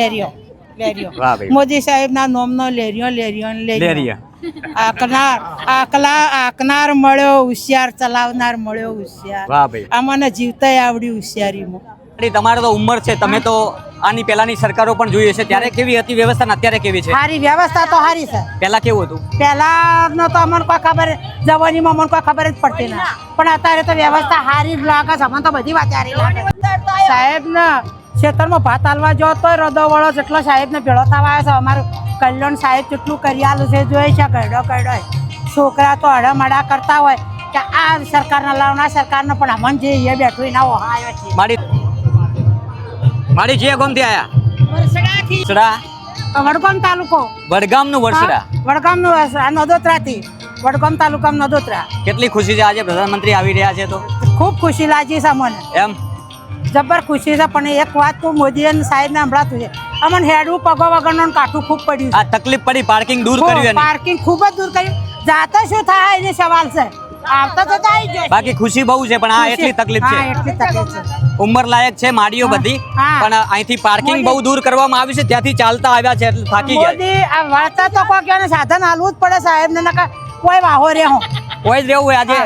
લેરિયો મોદી સાહેબ ના નોમનો લેરિયો આકનાર મળ્યો હોશિયાર, ચલાવનાર મળ્યો હોશિયાર, આમાં જીવતા આવડી હોશિયારીમાં. તમારે તો ઉંમર છે, તમે તો આની પહેલાની સરકારો પણ જોઈએ છે, ત્યારે કેવી હતી વ્યવસ્થા ને અત્યારે કેવી છે? સારી વ્યવસ્થા તો સારી છે. પહેલા કેવું હતું? પહેલા નો તો અમને કોઈ ખબર, જવાનીમાં મને કોઈ ખબર જ પડતી ના, પણ અત્યારે તો વ્યવસ્થા સારી લાગે છે. અમને તો બધી વાત સારી લાગે. સાહેબ ને ખેતરમાં ભાત હાલવા જો તો રદો વળો જેટલો સાહેબ ને ભેળો થવા આવે છે. અમારું કલ્યાણ સાહેબ કેટલું કરી આલું છે જોઈ છે. ગયડો છોકરા તો અડામડા કરતા હોય કે આ સરકારના લાવના સરકારનો, પણ અમને જે એ બેઠું એના ઓહા આવ્યો છે. મારી જે ગામથી આયા? વરસડા. વડગામ તાલુકો. વડગામનું વરસડા. વડગામનું નદોત્રાથી. વડગામ તાલુકામાં નદોત્રા. કેટલી ખુશી છે આજે પ્રધાનમંત્રી આવી રહ્યા છે તો? ખૂબ ખુશી લાગી છે મને. એમ જબર ખુશી છે. પણ એક વાત તો મોદી સાહેબ ને સંભળાતું છે, અમને હેડવું પગો વગરનું કાઠું ખૂબ પડ્યું. આ તકલીફ પડી, પાર્કિંગ દૂર કર્યું. પાર્કિંગ ખૂબ જ દૂર કર્યું. જાતા શું થાય એને સવાલ છે. આવતા તો આવી જાય. બાકી ખુશી બહુ છે, પણ આ એટલી તકલીફ છે. એટલી તકલીફ છે. ઉંમર લાયક છે માડીઓ બધી, પણ અહીંથી પાર્કિંગ બહુ દૂર કરવામાં આવ્યું છે. ત્યાંથી ચાલતા આવ્યા છે એટલે થાકી ગયા. મોદી આ વાળતા તો કોઈ સાધન હાલવું જ પડે સાહેબ ને, નકા કોઈ વાહો રે હું કોઈ જ રહેવું હોય આજે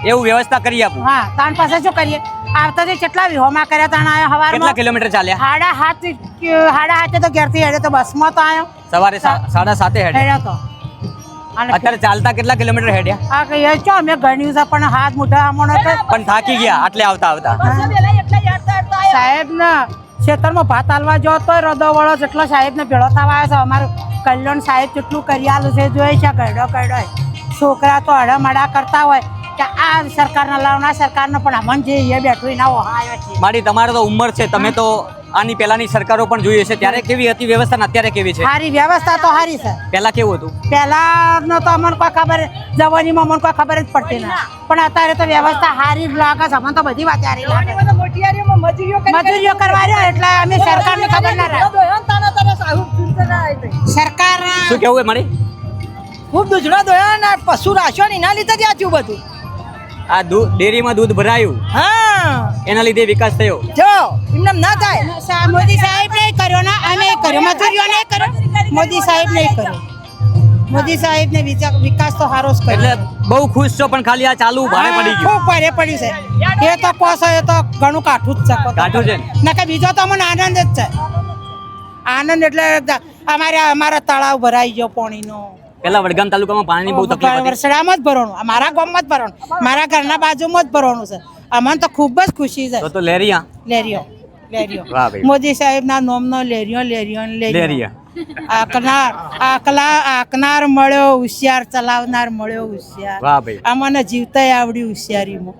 એવું વ્યવસ્થા કરી આપું. હા, તાણ પાસે શું કરીએ? આવતા થી કેટલા વિહોમાં કર્યા તાણ આયો. હવારમાં કેટલા કિલોમીટર ચાલ્યા? 7:30 તો ઘેરથી હેડે તો બસમાં તો આયો. સવારે 7:30 હેડ્યા તો. અત્યારે ચાલતા કેટલા કિલોમીટર હેડ્યા? આ કહીએ છો અમે ગણ્યું છે, પણ હાથ મોઢા આમોનો પણ થાકી ગયા આટલે આવતા સાહેબ ને ખેતરમાં ભાત હાલવા જો તો રદો વળો જેટલો સાહેબ ને ભેળો થવા આવે છે. અમારું કલ્યાણ સાહેબ કેટલું કરી આલું છે જોઈ છે. ગયડો છોકરા તો અડામડા કરતા હોય કે આ સરકારના લાવના સરકારનો, પણ અમને જે એ બેઠું એના ઓહા આવ્યો છે. મારી તમારે તો ઉંમર છે, તમે તો આની પહેલાની સરકારો પણ જોઈએ છે, ત્યારે કેવી હતી વ્યવસ્થા ને અત્યારે કેવી છે? સારી વ્યવસ્થા તો સારી છે. પહેલા કેવું હતું? પહેલા નો તો અમને કોઈ ખબર, જવાનીમાં મને કોઈ ખબર જ પડતી ના, પણ અત્યારે તો વ્યવસ્થા સારી લાગે છે. અમને તો બધી વાત સારી લાગે. મજૂરીઓ કરવા રહ્યા એટલે અમે સરકારને ખબર ના રહે. સરકાર શું કેવું હોય મારી? ખૂબ દૂધના દોયા ને પશુ રાખ્યો ને એના લીધે જ આ થયું બધું. આ ડેરીમાં દૂધ ભરાયું, હા, એના લીધે વિકાસ થયો. જો એમને ના થાય. મોદી સાહેબ નહીં કર્યો ને અમે કર્યો, મજૂરીઓ નહીં કર્યો. મોદી સાહેબ નહીં કર્યો. મોદી સાહેબ ને વિકાસ તો સારો જ કર્યો. એટલે બહુ ખુશ છો, પણ ખાલી આ ચાલુ ભારે પડી ગયું. ખૂબ ભારે પડ્યું છે. એ તો કોસો એ તો ઘણું કાઠું જ છે. કાઠું છે ના કે બીજો તો મને આનંદ જ છે. આનંદ એટલે અમારા તળાવ ભરાઈ ગયો પાણીનો. પેલા વડગામ તાલુકામાં પાણીની બહુ તકલીફ હતી. વરસડામાં જ ભરવાનું, મારા ગામમાં જ ભરવાનું, મારા ઘરના બાજુમાં જ ભરવાનું છે. અમને તો ખૂબ જ ખુશી છે. તો લેરિયો મોદી સાહેબ ના નોમનો લેરિયો આકનાર મળ્યો હોશિયાર, ચલાવનાર મળ્યો હોશિયાર, આમાં જીવતા આવડી હોશિયારીમાં.